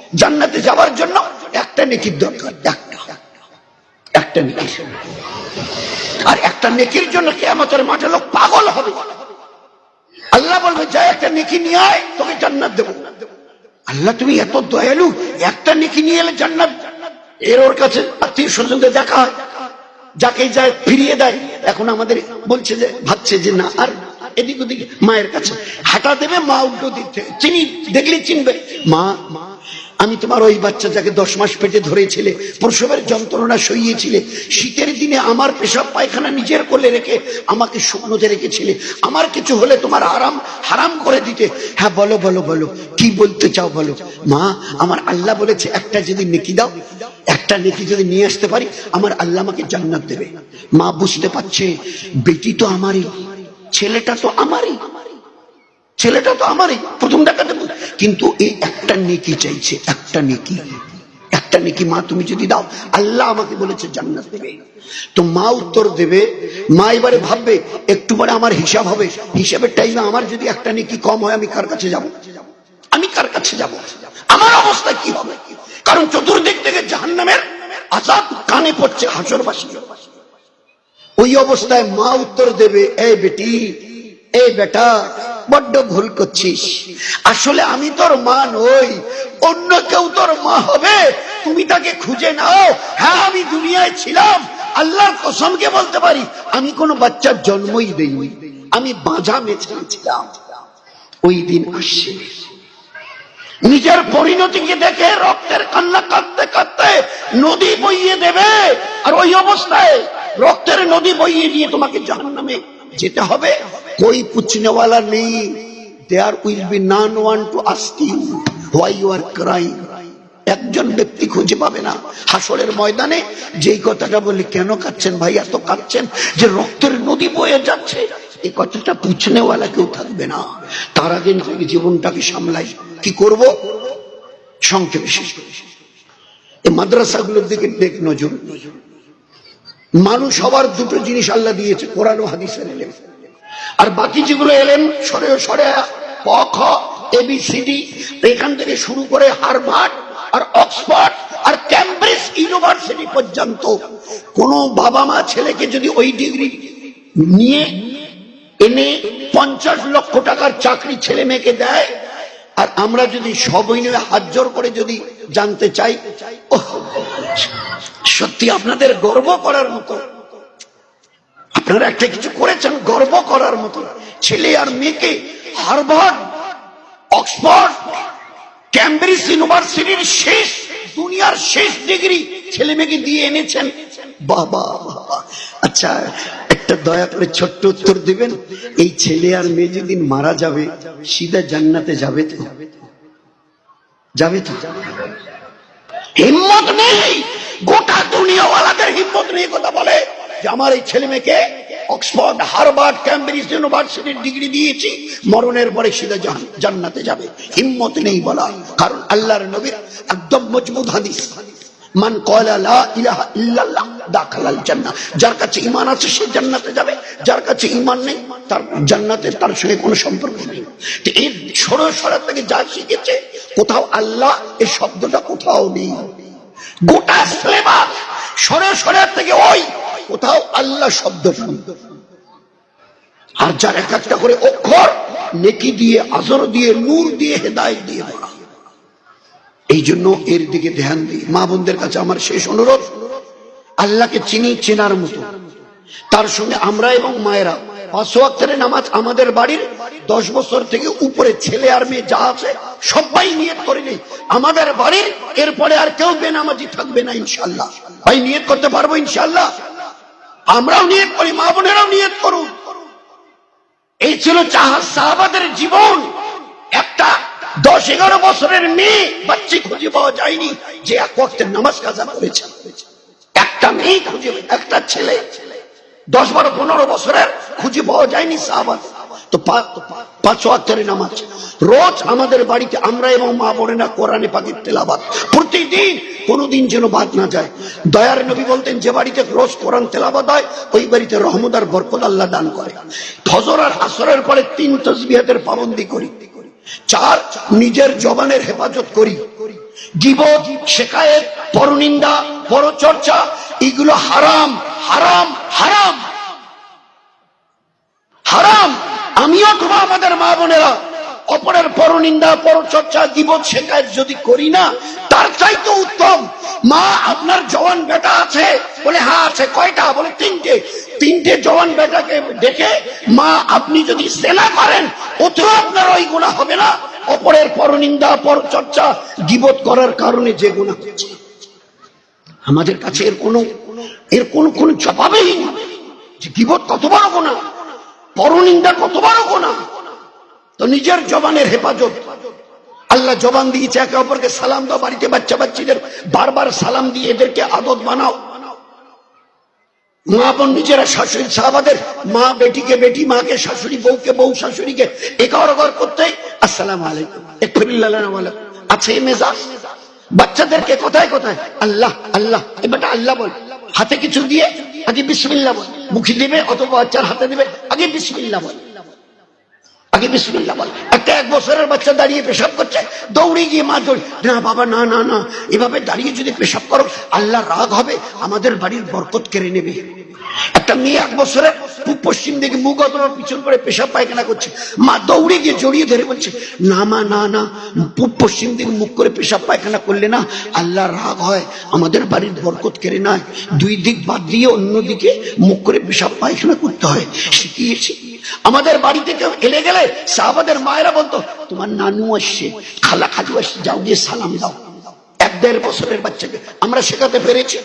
জান্নাতে যাওয়ার জন্য একটা নেকির দরকার, একটা নেকি। আর একটা নেকির জন্য কিয়ামতের মাঠে লোক পাগল হবে। আল্লাহ বলবে যা একটা নেকি নিয়ে আয়, তোকে জান্নাত দেবো। আল্লাহ তুমি এত দয়ালু, একটা নেকি নিয়ে এলে জান্নাত। এর ওর কাছে আত্মীয় স্বজনদের দেখা হয়, যাকে যায় ফিরিয়ে দেয়। এখন আমাদের বলছে যে ভাবছে যে না আর এদিক ওদিক, মায়ের কাছে হাঁটা দেবে, মা উল্টো দিক থেকে চিনি দেখলে চিনবে, মা আমি তোমার ওই বাচ্চা যাকে 10 মাস পেটে ধরেছিলে, প্রসবের যন্ত্রণা সইয়েছিলে, শীতের দিনে আমার পেশাব পায়খানা নিজের কোলে রেখে আমাকে শুকনোতে রেখেছিলে, আমার কিছু হলে তোমার হারাম করে দিতে। হ্যাঁ বলো বলো বলো, কি বলতে চাও বলো। মা আমার আল্লাহ বলেছে একটা যদি নেকি দাও, একটা নেকি যদি নিয়ে আসতে পারি, আমার আল্লাহ আমাকে জান্নাত দেবে। মা বুঝতে পারছে বেটি তো আমারই, ছেলেটা তো আমারই, ছেলেটা তো আমারই, প্রথম দেখাতে। কিন্তু এই একটা নেকি চাইছে, একটা নেকি, একটা নেকি মা তুমি যদি দাও, আল্লাহ আমাকে বলেছে জান্নাত দেবে। তো মা উত্তর দেবে, মা এবারে ভাববে একটু পরে আমার হিসাব হবে, হিসাবের টাইমে আমার যদি একটা নেকি কম হয়, আমি কার কাছে যাব? আমি কার কাছে যাব? আমার অবস্থা কি হবে? কারণ চতুর্দিক থেকে জাহান্নামের আযাব কানে পড়ছে হাসরবাসী। ওই অবস্থায় মা উত্তর দেবে, এই বেটি, এই বেটা, বড্ড ভুল করছিস। আসলে আমি তোর মা নই, অন্য কেউ তোর মা হবে, তুমি তাকে খুঁজে নাও। হ্যাঁ আমি দুনিয়ায় ছিলাম, আল্লাহর কসমকে বলতে পারি আমি কোনো বাচ্চার জন্মই দেইনি, আমি বাঁঝা মেয়ে ছিলাম। ওই দিন আসছে, নিজের পরিণতিকে দেখে রক্তের কান্না কাঁদতে কাঁদতে নদী বইয়ে দেবে। আর ওই অবস্থায় রক্তের নদী বইয়ে দিয়ে তোমাকে জাহান্নামে যেতে হবে। कोई पूछने वाला नहीं, there will be none one to ask you why you are crying। একজন ব্যক্তি খুঁজে পাবে না হাসরের ময়দানে যেই কথাটা বলে, কেন কাঁদছেন ভাই, এত কাঁদছেন যে রক্তের নদী বয়ে যাচ্ছে, এই কথাটা পুছনে ওয়ালা কেউ থাকবে না। তার আগে জীবনটাকে সামলাই, কি করব? সংক্ষেপে শেষ করে এই মাদ্রাসাগুলোর দিকে দেখ নজর। মানুষ সবার দুটো জিনিস আল্লাহ দিয়েছে, কোরআন ও হাদিসের এলেম। আর বাকি যেগুলো এলেন সরে সরে ক খ এবিসিডি, এখান থেকে শুরু করে হার্ভার্ড আর অক্সফোর্ড আর ক্যামব্রিজ ইউনিভার্সিটি পর্যন্ত কোন বাবা মা ছেলেকে যদি ওই ডিগ্রি নিয়ে এনে 50 লক্ষ টাকার চাকরি ছেলে মেয়েকে দেয়, আর আমরা যদি সবই নিয়ে হাত জোর করে যদি জানতে চাই, সত্যি আপনাদের গর্ব করার মতো, আপনারা একটা কিছু করেছেন গর্ব করার মতো। ছেলে আর মেয়েকে হার্ভার্ড, অক্সফোর্ড, ক্যামব্রিজ ইউনিভার্সিটির শেষ, দুনিয়ার শেষ ডিগ্রি ছেলে মেয়েকে দিয়ে এনেছেন। বাবা আচ্ছা, একটা দয়া করে ছোট্ট উত্তর দিবেন, এই ছেলে আর মেয়ে যেদিন মারা যাবে সিধা জান্নাতে যাবে তো? যাবে তো? হিম্মত নেই, গোটা দুনিয়াওয়ালাদের হিম্মত নেই কথা বলে যে আমার এই ছেলে মেয়েকে অক্সফোর্ড, হার্ভার্ড, ক্যামব্রিজ ইউনিভার্সিটির ডিগ্রি দিয়েছি, মরণের পরে সিধা জান্নাতে যাবে। হিম্মত নেই বলা, কারণ আল্লাহর নবীর একদম মজবুত হাদিস, মান ক্বালা লা ইলাহা ইল্লাল্লাহ দাখালাল জান্নাহ, যার কাছে ঈমান আছে সে জান্নাতে যাবে, যার কাছে ঈমান নেই তার জান্নাতে তার সঙ্গে কোনো সম্পর্ক নেই। তো এই সরসরা থেকে যা শিখেছে, কোথাও আল্লাহ এই শব্দটা কোথাও নেই। গোটা সিলেবাস সরসরা থেকে ওই কোথাও আল্লাহ শব্দ নেই। আর যার এক একটা করে অক্ষর নেকি দিয়ে, আজর দিয়ে, নূর দিয়ে, হেদায়েত দিয়ে ভরা। এই জন্য এর দিকে ধ্যান দিই। মা বোনদের কাছে আমার শেষ অনুরোধ, আল্লাহকে চিনি, চেনার মতো, তার সঙ্গে আমরা এবং মায়েরা 5 ওয়াক্তের নামাজ আমাদের বাড়ির 10 বছর থেকে উপরে ছেলে আর মেয়ে যা আছে সবাই নিয়ত করে নেই আমাদের বাড়ির, এরপরে আর কেউ বেনামাজি থাকবে না ইনশাআল্লাহ। ভাই নিয়ত করতে পারবো ইনশাআল্লাহ? আমরাও নিয়ত করি, মা বোনেরাও নিয়ত করুন। এই ছিল সাহাবাদের জীবন। একটা 10-11 বছরের মেয়ে বাচ্চা খুঁজে পাওয়া যায়নি যে 1 ওয়াক্তের নামাজ কাজা করেছে। একটা মেয়ে খুঁজে, একটা ছেলে 10-12-15 বছরের খুঁজে পাওয়া যায়নি সাহাবা। তো 5 ওয়াক্তের নামাজ রোজ আমাদের বাড়িতে আমরা এবং মা বোনেরা কোরআনে পাকের তেলাওয়াত প্রতিদিন, কোনদিন যেন বাদ না যায়। দয়ার নবী বলতেন, যে বাড়িতে রোজ কোরআন তেলাওয়াত হয় ওই বাড়িতে রহমত আর বরকত আল্লাহ দান করে। ফজর আর আসরের পরে 3 তাসবিহাতের পাবন্দি করি। 4 নিজের জবানের হেফাজত করি। গীবত, শিকায়েত, পরনিন্দা, পরচর্চা, এগুলো হারাম হারাম হারাম হারাম। আমিও তোমার আমাদের মা বোনেরা অপরের পরনিন্দা, পরচর্চা, গীবত, শিকায়েত যদি করি না, তার চাইতে উত্তম মা আপনার জওয়ান বেটা আছে বলে হ্যাঁ আছে, কয়টা বলে তিনটে, তিনটে জওয়ান বেটাকে দেখে মা আপনি যদি সেনা করেন ওতেও আপনার ওই গুনাহ হবে না অপরের পরনিন্দা, পরচর্চা, গীবত করার কারণে যে গুনাহ হচ্ছে। আমাদের কাছে এর কোনো জবাবই নেই যে গীবত কত বড় গুনাহ, পরনিন্দা কত বড় গুনাহ। তো নিজের জবানের হেফাজত, আল্লাহ জবান দিয়েছে একে অপরকে সালাম দাও, বাড়িতে বাচ্চা বাচ্চাদের বারবার সালাম দিয়ে এদেরকে আদত বানাও। মা বোন নিজেরা শাশুড়ি, সাহাবাদের মা বেটিকে বেটি, মাকে শাশুড়ি, বউকে বউ, শাশুড়িকে একারগর করতে আসসালামু আলাইকুম, আছে মেজাজ। বাচ্চাদেরকে কোথায় কোথায় আল্লাহ আল্লাহ, এবারটা আল্লাহ বল, হাতে কিছু দিয়ে আগে বিসমিল্লাহ বল, মুখে দিবে অথবা বাচ্চার হাতে দিবে আগে বিসমিল্লাহ বল, আগে বিসমিল্লাহ বল। একটা 1 বছরের বাচ্চা দাঁড়িয়ে পেশাব করছে, দৌড়ে গিয়ে মা দৌড়, না বাবা না না না, এভাবে দাঁড়িয়ে যদি পেশাব করো আল্লাহ রাগ হবে, আমাদের বাড়ির বরকত কেড়ে নেবে। একটা মেয়ে 1 বছরের পূব পশ্চিম দিকে মুখ অথবা পিছন করে পেশাব পায়খানা করছে, মা দৌড়ে গিয়ে জড়িয়ে ধরে বলছে না মা না না, পূব পশ্চিম দিকে মুখ করে পেশাব পায়খানা করলে না আল্লাহ রাগ হয়, আমাদের বাড়ির বরকত কেড়ে নেয়। 2 দিক বাদ দিয়ে অন্যদিকে মুখ করে পেশাব পায়খানা করতে হয়, শিখিয়েছি। আমাদের বাড়িতে কেউ এলে গেলে সাহাবাদের মায়েরা বলতো তোমার নানু আসছে, খালা খালু আসছে, যাও গিয়ে সালাম দাও। 1-1.5 বছরের বাচ্চাকে আমরা শেখাতে পেরেছি।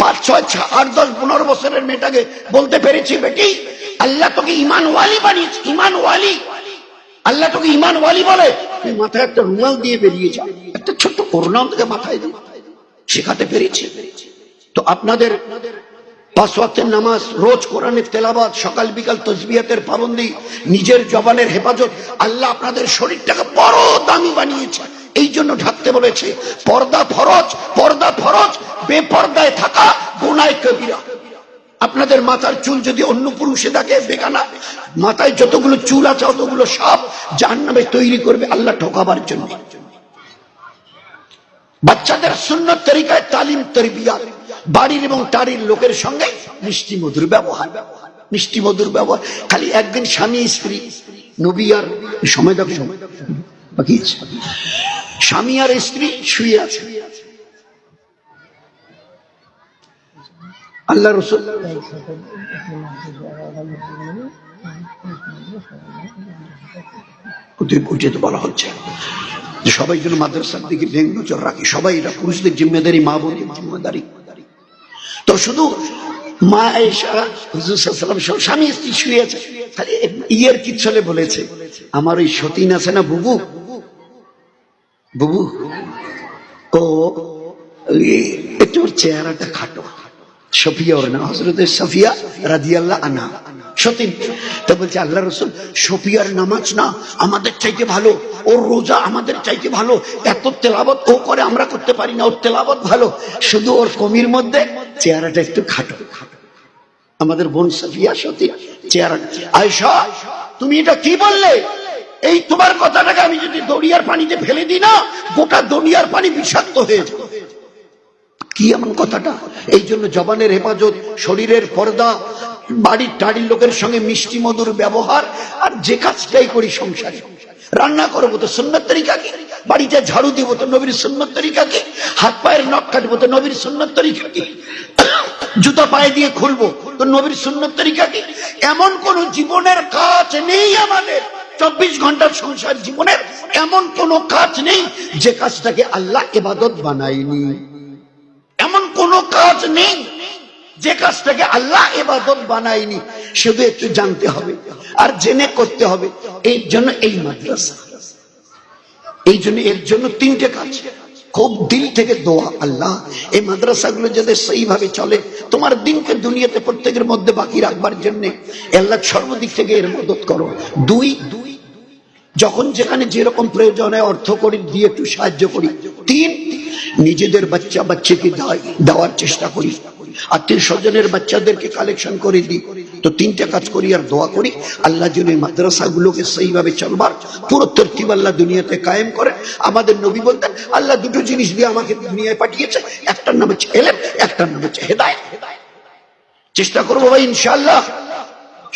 5, 6, 8, 10, 15 বছরের মেয়েটাকে বলতে পেরেছি বেটি আল্লাহ তোকে ইমান ওয়ালি বানিয়েছে, ইমান ওয়ালি, আল্লাহ তোকে ইমান ওয়ালি বলে, তুই মাথায় একটা রুমাল দিয়ে বেরিয়ে যা, একটা ছোট্ট করোনা তোকে মাথায় দিয়ে শেখাতে পেরেছি। তো আপনাদের 5 ওয়াক্তের নামাজ, রোজ কোরআনের তেলাওয়াত, সকাল বিকাল তাসবিহাতের পাবন্দি, নিজের জবানের হেফাজত, আল্লাহ আপনাদের শরীরটাকে বড় দামি বানিয়েছে, এই জন্য ঢাকতে বলেছে। পর্দা ফরজ, পর্দা ফরজ, বেপর্দায় থাকা গুনাহ কবিরা। আপনাদের মাথার চুল যদি অন্য পুরুষে থাকে বেগানা, মাথায় যতগুলো চুল আছে অতগুলো সাপ জাহান্নামে তৈরি করবে আল্লাহ ঠকাবার জন্য। বাচ্চাদের সুন্নত তরিকায় তালিম তরবিয়াত, বাড়ির এবং টাড়ির লোকের সঙ্গে মিষ্টি মধুর ব্যবহার, মিষ্টি মধুর ব্যবহার। খালি একদিন স্বামী স্ত্রী, নবী আর সময় দেখো বাকি, স্বামী আর স্ত্রী শুয়ে আছে, আল্লাহ রাসূল তো বলা হচ্ছে যে সবাই যেন মাদ্রাসার দিকে ভেঙ্গ নজর রাখি, সবাই এটা পুরুষদের জিম্মেদারি, মা বোনের জিম্মেদারি। তো শুধু মা আয়েশা হুজুর সাল্লাল্লাহু আলাইহি ওয়াসাল্লাম স্বামী স্ত্রী শুয়ে আছে, খালি ইয়ের কি চলে বলেছে আমার ওই সতীন আছে না বুবু, বুবু ও একটু চেহারাটা খাটো, সফিয়া ওর নাম, হযরত সফিয়া রাদিয়াল্লাহু আনহা সতীন। তো বলছে আল্লাহ রাসূল সফিয়ার নামাজ না আমাদের চাইতে ভালো, ওর রোজা আমাদের চাইতে ভালো, এত তেলাওয়াত ও করে আমরা করতে পারি না, ওর তেলাওয়াত ভালো, শুধু ওর কমির মধ্যে চেহারাটা একটু খাটো। আমাদের বোন সফিয়া সতীন চেহারা। আয়েশা তুমি এটা কি বললে? এই তোমার কথাটাকে আমি যদি দরিয়ার পানিতে ফেলে দিই না, গোটা দরিয়ার পানি বিষাক্ত হয়ে যাবে। কি এমন কথাটা? এই জন্য জবানের হেফাজত, শরীরের পর্দা, বাড়ির টাড়ির লোকের সঙ্গে মিষ্টি মধুর ব্যবহার, আর যে কাজটাই করি সংসারে, রান্না করবো তো সুন্নত তরিকা কি, বাড়িতে ঝাড়ু দিব তো নবীর সুন্নত তরিকা কি, হাত পায়ের নখ কাটবো তো নবীর সুন্নত তরিকা কি, জুতা পায়ে দিয়ে খুলবো তো নবীর সুন্নত তরিকা কি। এমন কোন জীবনের কাজ নেই আমাদের, 24 ঘন্টার সংসার জীবনের এমন কোন কাজ নেই যে কাজটাকে আল্লাহ ইবাদত বানায়নি, এমন কোন কাজ নেই যে কাজটাকে আল্লাহ ইবাদত বানায়নি। শুধু একটু জানতে হবে আর জেনে করতে হবে। এই জন্য এই মাদ্রাসা, এই জন্য এর জন্য 3টে কাজ, খুব দিল থেকে দোয়া, আল্লাহ এই মাদ্রাসাগুলো যাতে সেইভাবে চলে, তোমার দিনকে দুনিয়াতে প্রত্যেকের মধ্যে বাকি রাখবার জন্য আল্লাহ সর্বদিক থেকে এর মদত করো। 2 যখন যেখানে যেরকম প্রয়োজন হয় অর্থ করি দিয়ে একটু সাহায্য করি। 3 নিজেদের বাচ্চা বাচ্চাকে দেওয়ার চেষ্টা করি। আত্মীয় স্বজনের বাচ্চাদেরকে কালেকশন করে দিই, তো তিনটা কাজ করি আর দোয়া করি আল্লাহ যেন এই মাদ্রাসাগুলোকে সেইভাবে চলবার পুরো তরতিব আল্লাহ দুনিয়াতে কায়েম করে। আমাদের নবী বলতেন আল্লাহ দুটো জিনিস দিয়ে আমাকে দুনিয়ায় পাঠিয়েছে, একটার নাম হচ্ছে ইলম, একটার নাম হচ্ছে হেদায়েত। চেষ্টা করবো ভাই ইনশাআল্লাহ,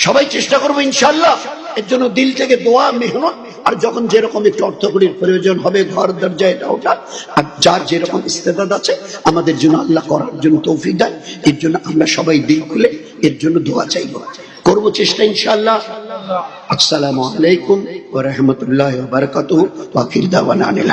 সবাই চেষ্টা করবো ইনশাআল্লাহ। এর জন্য দিল থেকে দোয়া, মেহনত, আর যখন যেরকম একটু অর্থকরীর প্রয়োজন হবে ঘর দরজা এটা ওটা, আর যার যেরকম ইস্তেদাদ আছে আমাদের জন্য আল্লাহ করার জন্য তৌফিক দেয়। এর জন্য আমরা সবাই দিল খুলে এর জন্য দোয়া চাইবো, করবো চেষ্টা ইনশাআল্লাহ। আসসালামু আলাইকুম ওয়া রাহমাতুল্লাহি ওয়া বারাকাতুহু ওয়া আখির দাওয়ানা আনিল